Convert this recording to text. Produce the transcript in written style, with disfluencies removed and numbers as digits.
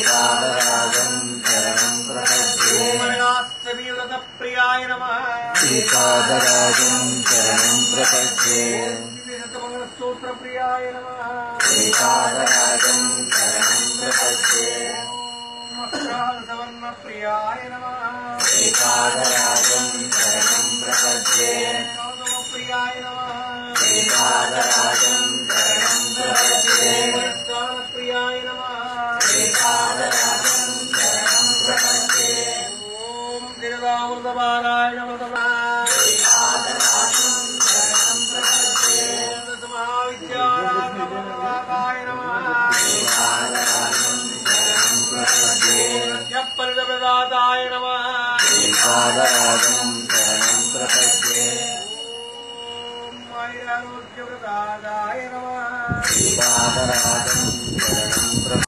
श्रीपादराजं शरणं प्रपद्ये प्रियाय नमः श्रीपादराजं शरणं प्रपद्ये स्तोत्र प्रियाय नमः श्रीपादराजं शरणं प्रपद्ये सवर्ण प्रियाय नमः श्रीपादराजं शरणं प्रपद्ये प्रियाय नमः श्रीपादराजं शरणं प्रपद्ये प्रियाय नमः श्रीपादराजं शरणं प्रपद्ये ओम गिरदामृतपादाय नमः श्रीपादराजं शरणं प्रपद्ये महाविद्यानाय नमः श्रीपादराजं शरणं प्रपद्ये यप्परिदप्रदाताय नमः श्रीपादराजं शरणं प्रपद्ये आयुरारोग्यप्रदाताय नमः श्रीपादराजं